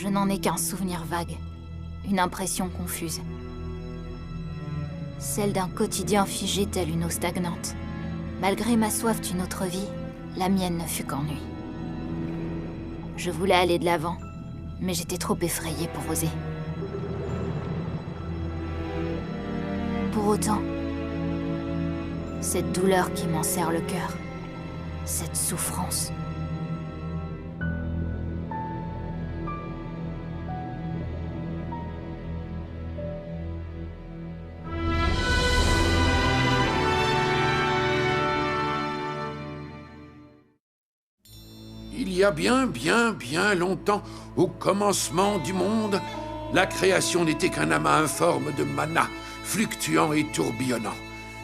Je n'en ai qu'un souvenir vague. Une impression confuse. Celle d'un quotidien figé tel une eau stagnante. Malgré ma soif d'une autre vie, la mienne ne fut qu'ennui. Je voulais aller de l'avant, mais j'étais trop effrayée pour oser. Pour autant, cette douleur qui m'enserre le cœur, cette souffrance. Il y a bien longtemps, au commencement du monde, la création n'était qu'un amas informe de mana, fluctuant et tourbillonnant.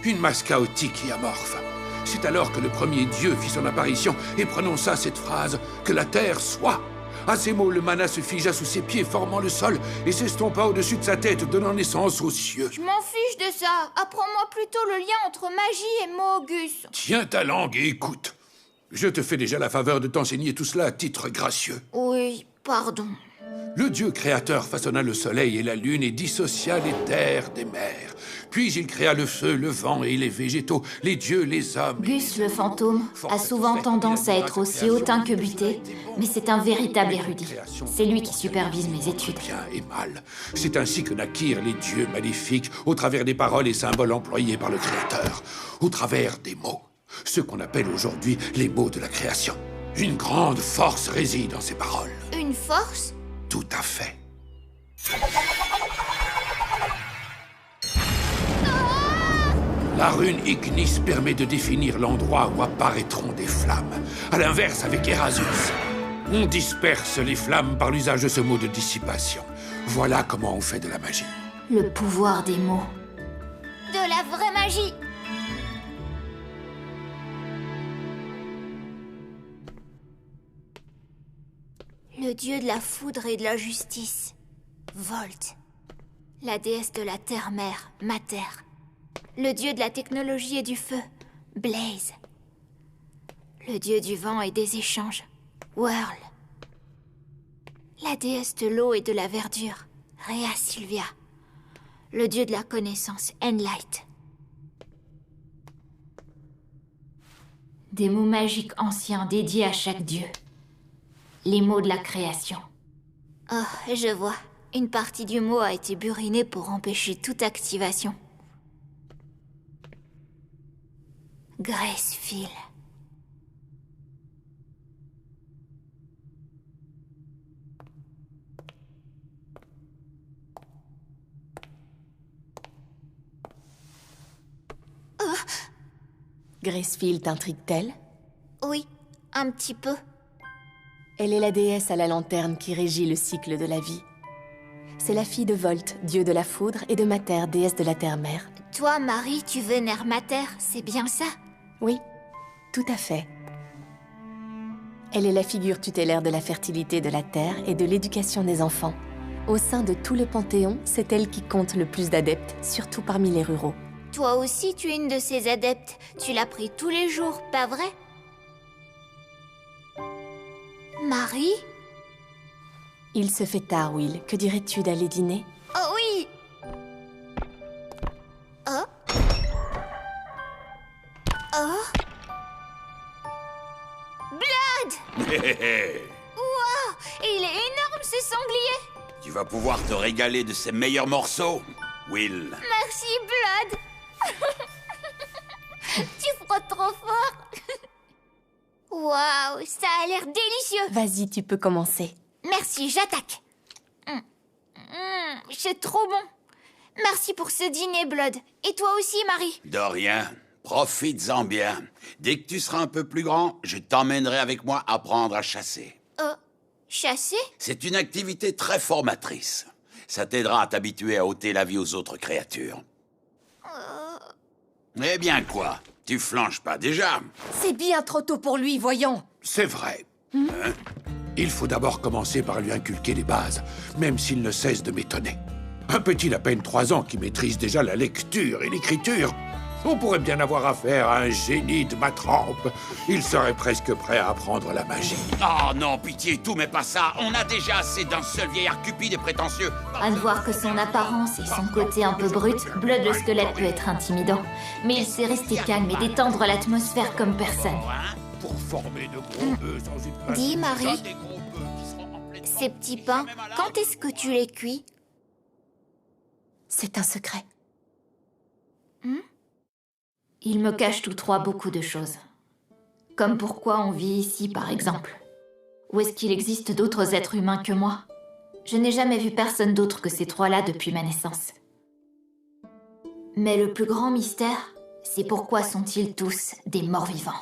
Une masse chaotique et amorphe. C'est alors que le premier dieu fit son apparition et prononça cette phrase « Que la terre soit !» À ces mots, le mana se figea sous ses pieds, formant le sol, et s'estompa au-dessus de sa tête, donnant naissance aux cieux. Je m'en fiche de ça. Apprends-moi plutôt le lien entre magie et Mogus. Tiens ta langue et écoute. Je te fais déjà la faveur de t'enseigner tout cela à titre gracieux. Oui, pardon. Le dieu créateur façonna le soleil et la lune et dissocia les terres des mers. Puis il créa le feu, le vent et les végétaux, les dieux, les hommes... Gus le fantôme a souvent tendance à être aussi hautain que buté, mais c'est un véritable érudit. C'est lui qui supervise mes études. Bien et mal. C'est ainsi que naquirent les dieux maléfiques, au travers des paroles et symboles employés par le créateur, au travers des mots. Ce qu'on appelle aujourd'hui les mots de la création. Une grande force réside dans ces paroles. Une force ? Tout à fait. La rune Ignis permet de définir l'endroit où apparaîtront des flammes. À l'inverse, avec Erasus, on disperse les flammes par l'usage de ce mot de dissipation. Voilà comment on fait de la magie. Le pouvoir des mots. De la vraie magie. Le dieu de la foudre et de la justice, Volt. La déesse de la terre-mère, Mater. Le dieu de la technologie et du feu, Blaze. Le dieu du vent et des échanges, Whirl. La déesse de l'eau et de la verdure, Rhea Silvia. Le dieu de la connaissance, Enlight. Des mots magiques anciens dédiés à chaque dieu. Les mots de la création. Oh, je vois. Une partie du mot a été burinée pour empêcher toute activation. Graceful. Graceful t'intrigue-t-elle? Oui, un petit peu. Elle est la déesse à la lanterne qui régit le cycle de la vie. C'est la fille de Volt, dieu de la foudre, et de Mater, déesse de la terre-mère. Toi, Marie, tu vénères Mater, c'est bien ça? Oui, tout à fait. Elle est la figure tutélaire de la fertilité de la terre et de l'éducation des enfants. Au sein de tout le Panthéon, c'est elle qui compte le plus d'adeptes, surtout parmi les ruraux. Toi aussi, tu es une de ces adeptes. Tu la pries tous les jours, pas vrai? Marie? Il se fait tard, Will. Que dirais-tu d'aller dîner? Oh oui! Oh? Oh? Blood! Wow! Il est énorme, ce sanglier! Tu vas pouvoir te régaler de ses meilleurs morceaux, Will. Merci, Blood! Tu frottes trop fort! Waouh, ça a l'air délicieux! Vas-y, tu peux commencer. Merci, j'attaque. C'est trop bon. Merci pour ce dîner, Blood. Et toi aussi, Marie. De rien. Profites-en bien. Dès que tu seras un peu plus grand, je t'emmènerai avec moi apprendre à chasser. Chasser? C'est une activité très formatrice. Ça t'aidera à t'habituer à ôter la vie aux autres créatures. Eh bien quoi? Tu flanches pas déjà? C'est bien trop tôt pour lui, voyons. C'est vrai. Hein? Il faut d'abord commencer par lui inculquer les bases, même s'il ne cesse de m'étonner. Un petit d'à peine 3 ans qui maîtrise déjà la lecture et l'écriture. On pourrait bien avoir affaire à un génie de ma trempe. Il serait presque prêt à apprendre la magie. Oh non, pitié, tout mais pas ça. On a déjà assez d'un seul vieillard cupide et prétentieux. À ne voir que son apparence et son côté un peu brut, Blood le squelette peut être intimidant. Mais il sait rester calme et détendre l'atmosphère comme personne. Hein? Pour former de gros œufs sans une... Dis, Marie, Des gros bœufs qui seront en pleine ces petits pains, quand est-ce que tu les cuis? C'est un secret. Ils me cachent tous trois beaucoup de choses. Comme pourquoi on vit ici, par exemple. Ou est-ce qu'il existe d'autres êtres humains que moi? Je n'ai jamais vu personne d'autre que ces trois-là depuis ma naissance. Mais le plus grand mystère, c'est pourquoi sont-ils tous des morts-vivants?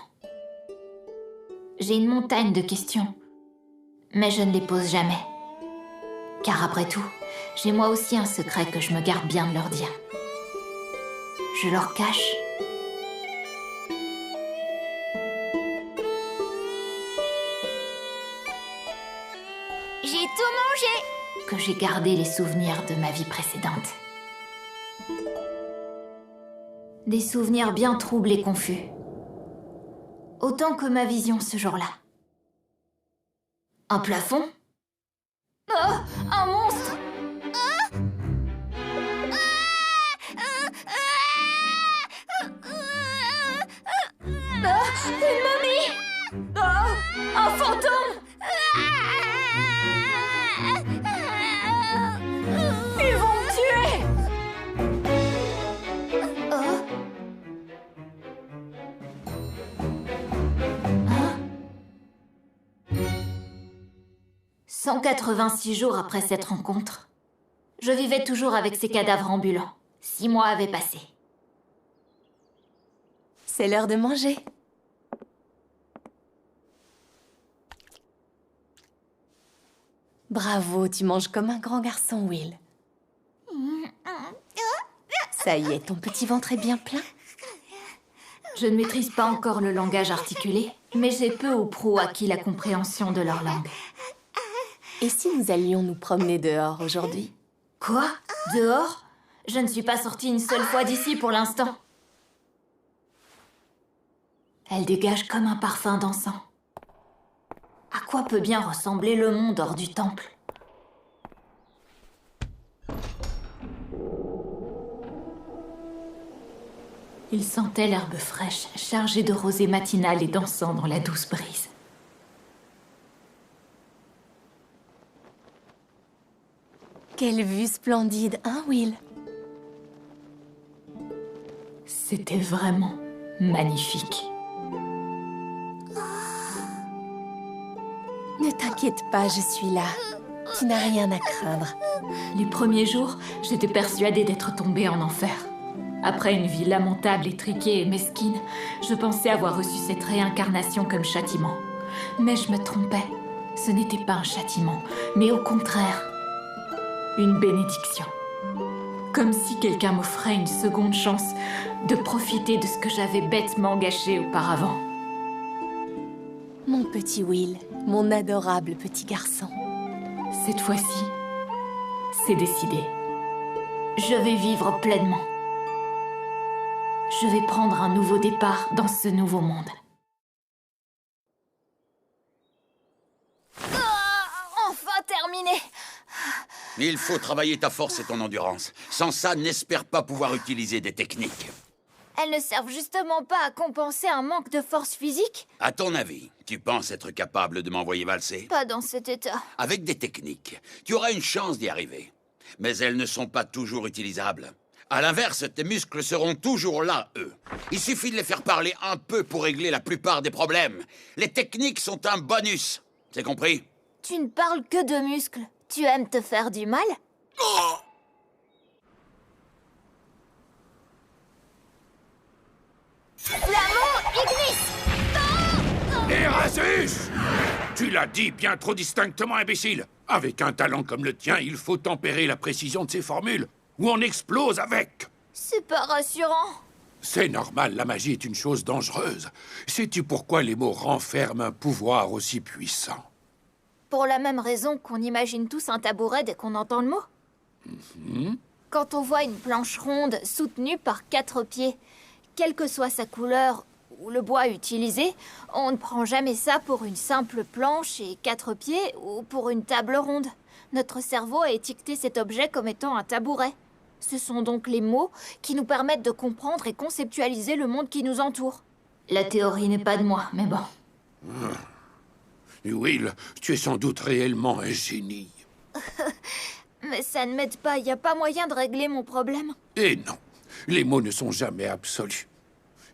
J'ai une montagne de questions, mais je ne les pose jamais. Car après tout, j'ai moi aussi un secret que je me garde bien de leur dire. Je leur cache J'ai tout mangé. que j'ai gardé les souvenirs de ma vie précédente. Des souvenirs bien troubles et confus. Autant que ma vision ce jour-là. Un plafond? Oh, un monstre! Une momie! Oh, un fantôme! Ils vont me tuer! Oh. Hein? 186 jours après cette rencontre, je vivais toujours avec ces cadavres ambulants. 6 mois avaient passé. C'est l'heure de manger. Bravo, tu manges comme un grand garçon, Will. Ça y est, ton petit ventre est bien plein. Je ne maîtrise pas encore le langage articulé, mais j'ai peu ou prou acquis la compréhension de leur langue. Et si nous allions nous promener dehors aujourd'hui? Quoi? Dehors? Je ne suis pas sortie une seule fois d'ici pour l'instant. Elle dégage comme un parfum d'encens. À quoi peut bien ressembler le monde hors du temple? Il sentait l'herbe fraîche, chargée de rosée matinale et dansant dans la douce brise. Quelle vue splendide, hein, Will? C'était vraiment magnifique. Ne t'inquiète pas, je suis là. Tu n'as rien à craindre. Les premiers jours, j'étais persuadée d'être tombée en enfer. Après une vie lamentable, étriquée et mesquine, je pensais avoir reçu cette réincarnation comme châtiment. Mais je me trompais. Ce n'était pas un châtiment, mais au contraire, une bénédiction. Comme si quelqu'un m'offrait une seconde chance de profiter de ce que j'avais bêtement gâché auparavant. Mon petit Will, mon adorable petit garçon. Cette fois-ci, c'est décidé. Je vais vivre pleinement. Je vais prendre un nouveau départ dans ce nouveau monde. Enfin terminé. Il faut travailler ta force et ton endurance. Sans ça, n'espère pas pouvoir utiliser des techniques. Elles ne servent justement pas à compenser un manque de force physique? À ton avis, tu penses être capable de m'envoyer valser? Pas dans cet état. Avec des techniques, tu auras une chance d'y arriver. Mais elles ne sont pas toujours utilisables. À l'inverse, tes muscles seront toujours là, eux. Il suffit de les faire parler un peu pour régler la plupart des problèmes. Les techniques sont un bonus. C'est compris? Tu ne parles que de muscles. Tu aimes te faire du mal? Flamand Ignis! Erasus! Tu l'as dit bien trop distinctement, imbécile. Avec un talent comme le tien, il faut tempérer la précision de ses formules, ou on explose avec. C'est pas rassurant. C'est normal, la magie est une chose dangereuse. Sais-tu pourquoi les mots renferment un pouvoir aussi puissant? Pour la même raison qu'on imagine tous un tabouret dès qu'on entend le mot. Quand on voit une planche ronde soutenue par 4 pieds, quelle que soit sa couleur ou le bois utilisé, on ne prend jamais ça pour une simple planche et 4 pieds ou pour une table ronde. Notre cerveau a étiqueté cet objet comme étant un tabouret. Ce sont donc les mots qui nous permettent de comprendre et conceptualiser le monde qui nous entoure. La théorie n'est pas de moi, mais bon. Will, tu es sans doute réellement un génie. Mais ça ne m'aide pas, y a pas moyen de régler mon problème. Et non, les mots ne sont jamais absolus.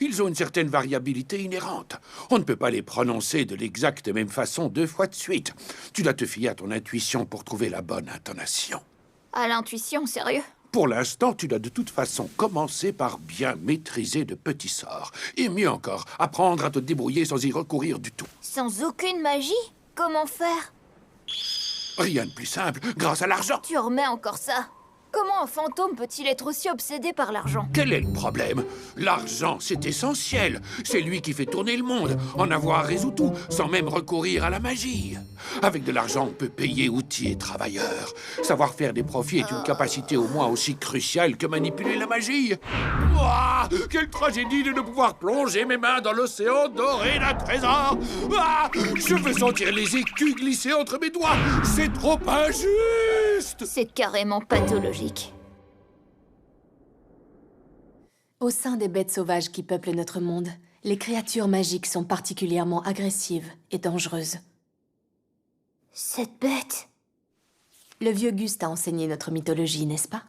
Ils ont une certaine variabilité inhérente. On ne peut pas les prononcer de l'exacte même façon 2 fois de suite. Tu dois te fier à ton intuition pour trouver la bonne intonation. À l'intuition, sérieux? Pour l'instant, tu dois de toute façon commencer par bien maîtriser de petits sorts. Et mieux encore, apprendre à te débrouiller sans y recourir du tout. Sans aucune magie? Comment faire? Rien de plus simple, grâce à l'argent. Tu remets encore ça? Comment un fantôme peut-il être aussi obsédé par l'argent? Quel est le problème? L'argent, c'est essentiel. C'est lui qui fait tourner le monde. En avoir résout tout, sans même recourir à la magie. Avec de l'argent, on peut payer outils et travailleurs. Savoir faire des profits est une capacité au moins aussi cruciale que manipuler la magie. Ouah, quelle tragédie de ne pouvoir plonger mes mains dans l'océan doré d'un trésor. Ah, je veux sentir les écus glisser entre mes doigts. C'est trop injuste. C'est carrément pathologique. Au sein des bêtes sauvages qui peuplent notre monde, les créatures magiques sont particulièrement agressives et dangereuses. Cette bête... Le vieux Gus t'a enseigné notre mythologie, n'est-ce pas?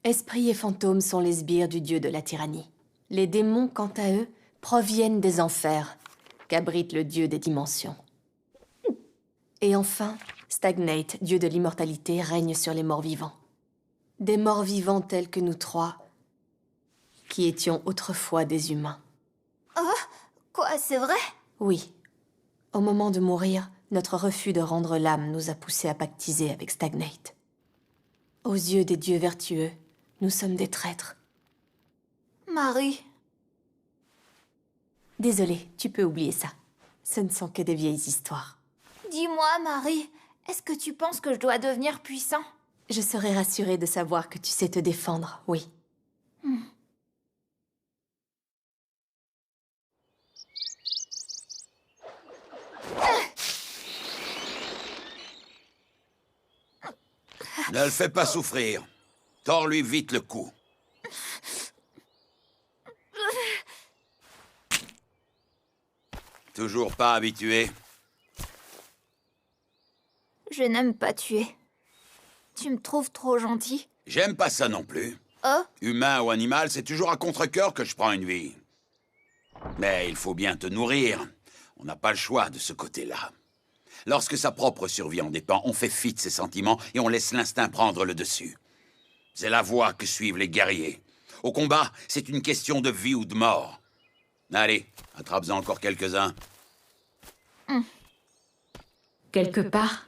Esprits et fantômes sont les sbires du dieu de la tyrannie. Les démons, quant à eux, proviennent des enfers, qu'abrite le dieu des dimensions. Et enfin, Stagnate, dieu de l'immortalité, règne sur les morts-vivants. Des morts-vivants tels que nous trois, qui étions autrefois des humains. Oh, quoi, c'est vrai? Oui. Au moment de mourir, notre refus de rendre l'âme nous a poussés à pactiser avec Stagnate. Aux yeux des dieux vertueux, nous sommes des traîtres. Marie... Désolée, tu peux oublier ça. Ce ne sont que des vieilles histoires. Dis-moi, Marie, est-ce que tu penses que je dois devenir puissant? Je serais rassurée de savoir que tu sais te défendre, oui. Ne le fais pas souffrir. Tords-lui vite le cou. Toujours pas habitué? Je n'aime pas tuer. Tu me trouves trop gentil? J'aime pas ça non plus. Oh? Humain ou animal, c'est toujours à contre-cœur que je prends une vie. Mais il faut bien te nourrir. On n'a pas le choix de ce côté-là. Lorsque sa propre survie en dépend, on fait fi de ses sentiments et on laisse l'instinct prendre le dessus. C'est la voie que suivent les guerriers. Au combat, c'est une question de vie ou de mort. Allez, attrape-en encore quelques-uns. Quelque part,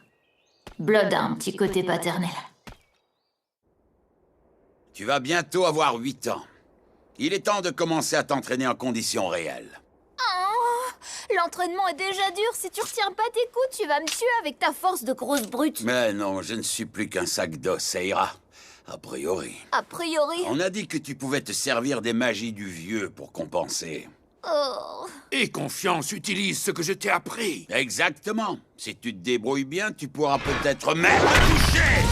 Blood a un petit côté paternel. Tu vas bientôt avoir 8 ans. Il est temps de commencer à t'entraîner en conditions réelles. Oh, l'entraînement est déjà dur. Si tu retiens pas tes coups, tu vas me tuer avec ta force de grosse brute. Mais non, je ne suis plus qu'un sac d'os, ça ira. A priori. A priori... On a dit que tu pouvais te servir des magies du vieux pour compenser. Oh... Aie confiance, utilise ce que je t'ai appris. Exactement. Si tu te débrouilles bien, tu pourras peut-être même toucher.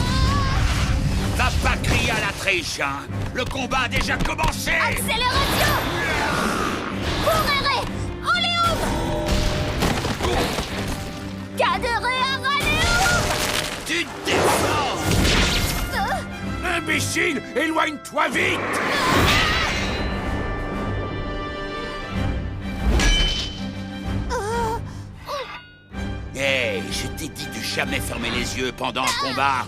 Va pas crier à la triche, hein. Le combat a déjà commencé. Accélération! Courrere! Oléum! Cadere Araléum! Tu te défends. Imbécile, éloigne-toi vite! Hey, je t'ai dit de jamais fermer les yeux pendant un combat.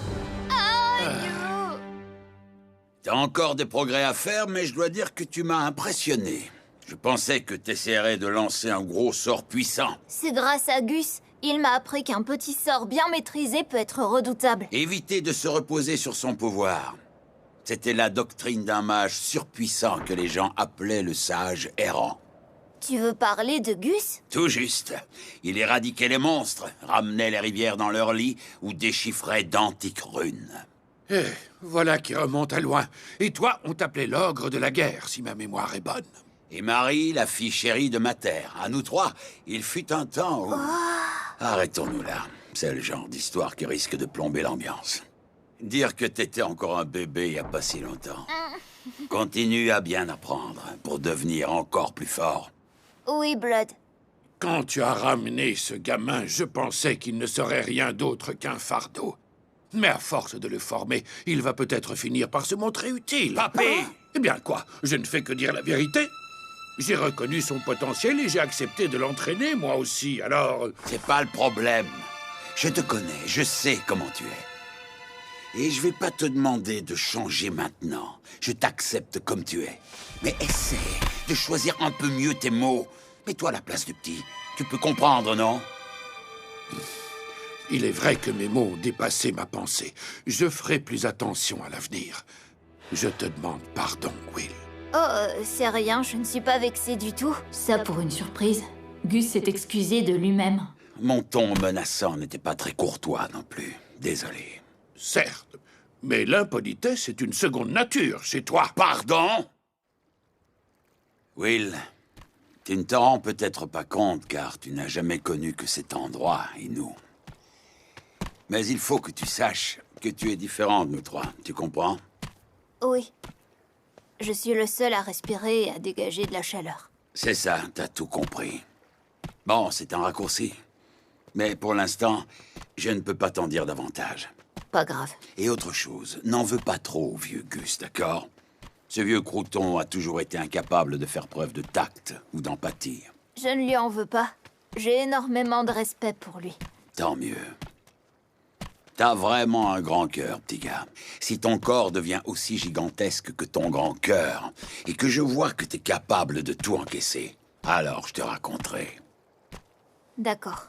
T'as encore des progrès à faire, mais je dois dire que tu m'as impressionné. Je pensais que t'essaierais de lancer un gros sort puissant. C'est grâce à Gus. Il m'a appris qu'un petit sort bien maîtrisé peut être redoutable. Éviter de se reposer sur son pouvoir. C'était la doctrine d'un mage surpuissant que les gens appelaient le sage errant. Tu veux parler de Gus? Tout juste. Il éradiquait les monstres, ramenait les rivières dans leur lit ou déchiffrait d'antiques runes. Voilà qui remonte à loin. Et toi, on t'appelait l'ogre de la guerre, si ma mémoire est bonne. Et Marie, la fille chérie de Mater. À nous trois, il fut un temps où... Arrêtons-nous là. C'est le genre d'histoire qui risque de plomber l'ambiance. Dire que t'étais encore un bébé il y a pas si longtemps. Continue à bien apprendre pour devenir encore plus fort. Oui, Blood. Quand tu as ramené ce gamin, je pensais qu'il ne serait rien d'autre qu'un fardeau. Mais à force de le former, il va peut-être finir par se montrer utile. Papy! Eh bien quoi? Je ne fais que dire la vérité. J'ai reconnu son potentiel et j'ai accepté de l'entraîner, moi aussi, alors... C'est pas le problème. Je te connais, je sais comment tu es. Et je vais pas te demander de changer maintenant. Je t'accepte comme tu es. Mais essaie de choisir un peu mieux tes mots. Mets-toi à la place du petit. Tu peux comprendre, non? Il est vrai que mes mots ont dépassé ma pensée. Je ferai plus attention à l'avenir. Je te demande pardon, Will. Oh, c'est rien, je ne suis pas vexée du tout. Ça pour une surprise. Gus s'est excusé de lui-même. Mon ton menaçant n'était pas très courtois non plus. Désolé. Certes, mais l'impolitesse est une seconde nature chez toi. Pardon? Will, tu ne t'en rends peut-être pas compte car tu n'as jamais connu que cet endroit et nous. Mais il faut que tu saches que tu es différent de nous trois, tu comprends? Oui. Je suis le seul à respirer et à dégager de la chaleur. C'est ça, t'as tout compris. Bon, c'est un raccourci. Mais pour l'instant, je ne peux pas t'en dire davantage. Pas grave. Et autre chose, n'en veux pas trop au vieux Gus, d'accord? Ce vieux crouton a toujours été incapable de faire preuve de tact ou d'empathie. Je ne lui en veux pas. J'ai énormément de respect pour lui. Tant mieux. T'as vraiment un grand cœur, petit gars. Si ton corps devient aussi gigantesque que ton grand cœur, et que je vois que t'es capable de tout encaisser, alors je te raconterai. D'accord.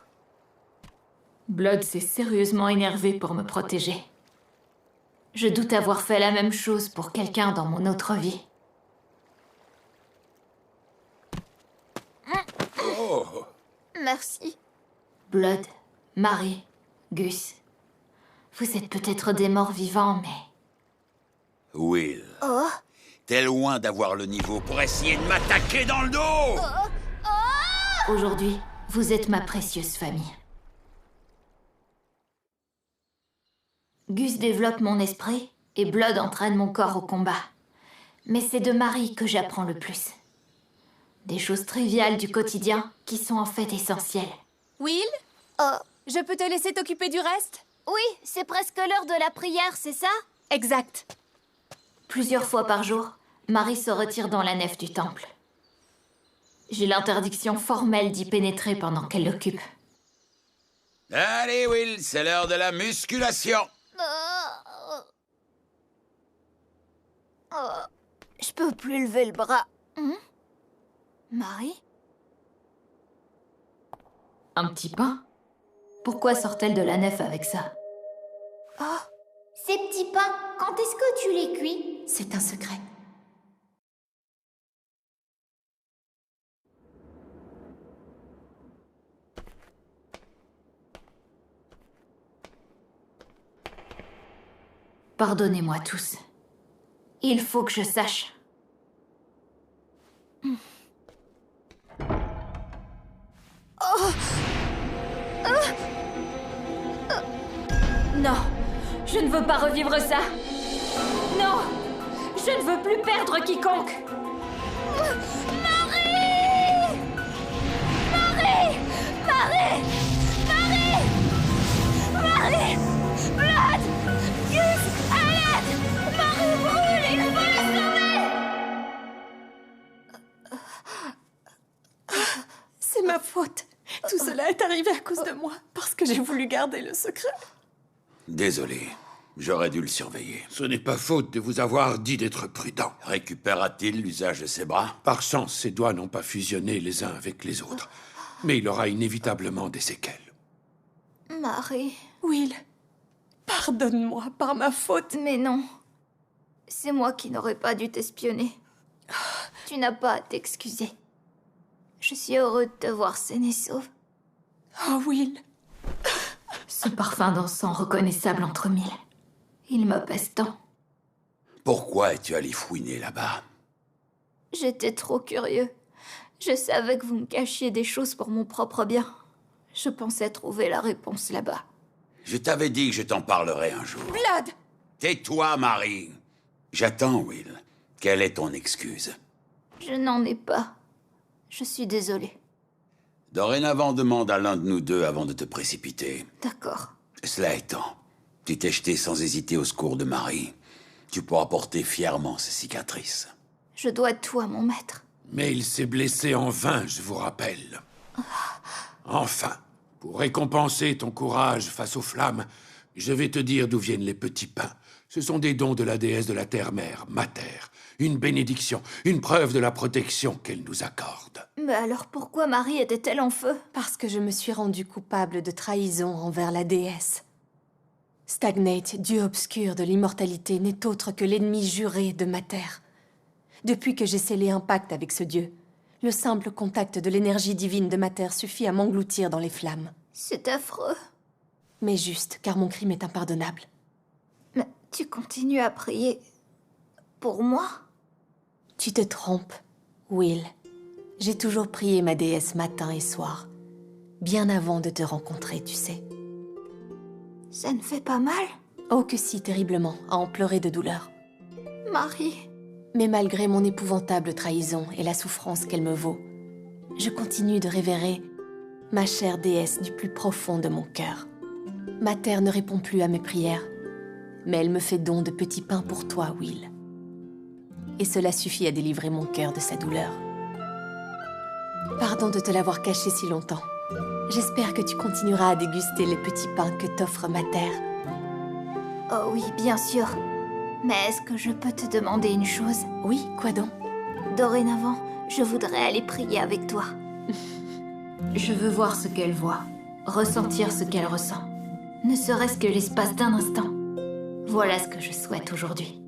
Blood s'est sérieusement énervé pour me protéger. Je doute avoir fait la même chose pour quelqu'un dans mon autre vie. Merci. Blood, Marie, Gus. Vous êtes peut-être des morts vivants, mais... Will, Oh. t'es loin d'avoir le niveau pour essayer de m'attaquer dans le dos! Aujourd'hui, vous êtes ma précieuse famille. Gus développe mon esprit et Blood entraîne mon corps au combat. Mais c'est de Marie que j'apprends le plus. Des choses triviales du quotidien qui sont en fait essentielles. Will, Oh. je peux te laisser t'occuper du reste? Oui, c'est presque l'heure de la prière, c'est ça? Exact. Plusieurs fois par jour, Marie se retire dans la nef du temple. J'ai l'interdiction formelle d'y pénétrer pendant qu'elle l'occupe. Allez, Will, c'est l'heure de la musculation! Je peux plus lever le bras. Marie? Un petit pain? Pourquoi sort-elle de la nef avec ça? Oh, ces petits pains, quand est-ce que tu les cuis? C'est un secret. Pardonnez-moi tous. Il faut que je sache. Non, je ne veux pas revivre ça. Non, je ne veux plus perdre quiconque. Marie! Marie! Marie! Marie! Marie! Blood! Gus! À l'aide! Marie brûle! Il faut la sauver! C'est ma faute. Tout cela est arrivé à cause de moi, parce que j'ai voulu garder le secret. Désolé, j'aurais dû le surveiller. Ce n'est pas faute de vous avoir dit d'être prudent. Récupérera-t-il l'usage de ses bras? Par chance, ses doigts n'ont pas fusionné les uns avec les autres. Mais il aura inévitablement des séquelles. Marie... Will, pardonne-moi par ma faute. Mais non. C'est moi qui n'aurais pas dû t'espionner. Tu n'as pas à t'excuser. Je suis heureux de te voir saine et sauve. Oh, Will. Ce parfum d'encens reconnaissable entre mille. Il m'apaise tant. Pourquoi es-tu allé fouiner là-bas? J'étais trop curieux. Je savais que vous me cachiez des choses pour mon propre bien. Je pensais trouver la réponse là-bas. Je t'avais dit que je t'en parlerais un jour. Blood! Tais-toi, Marie. J'attends, Will. Quelle est ton excuse? Je n'en ai pas. Je suis désolée. Dorénavant, demande à l'un de nous deux avant de te précipiter. D'accord. Cela étant, tu t'es jeté sans hésiter au secours de Marie. Tu pourras porter fièrement ces cicatrices. Je dois tout à mon maître. Mais il s'est blessé en vain, je vous rappelle. Enfin, pour récompenser ton courage face aux flammes, je vais te dire d'où viennent les petits pains. Ce sont des dons de la déesse de la terre-mère, Mater. Une bénédiction, une preuve de la protection qu'elle nous accorde. Mais alors pourquoi Marie était-elle en feu? Parce que je me suis rendue coupable de trahison envers la déesse. Stagnate, dieu obscur de l'immortalité, n'est autre que l'ennemi juré de Mater. Depuis que j'ai scellé un pacte avec ce dieu, le simple contact de l'énergie divine de Mater suffit à m'engloutir dans les flammes. C'est affreux. Mais juste, car mon crime est impardonnable. Mais tu continues à prier... pour moi? Tu te trompes, Will. J'ai toujours prié ma déesse matin et soir. Bien avant de te rencontrer, tu sais. Ça ne fait pas mal? Oh que si, terriblement, à en pleurer de douleur. Marie... Mais malgré mon épouvantable trahison et la souffrance qu'elle me vaut, je continue de révérer ma chère déesse du plus profond de mon cœur. Mater ne répond plus à mes prières, mais elle me fait don de petits pains pour toi, Will. Et cela suffit à délivrer mon cœur de sa douleur. Pardon de te l'avoir caché si longtemps. J'espère que tu continueras à déguster les petits pains que t'offre Mater. Oh oui, bien sûr. Mais est-ce que je peux te demander une chose? Oui, quoi donc? Dorénavant, je voudrais aller prier avec toi. Je veux voir ce qu'elle voit, ressentir ce qu'elle ressent. Ne serait-ce que l'espace d'un instant. Voilà ce que je souhaite aujourd'hui.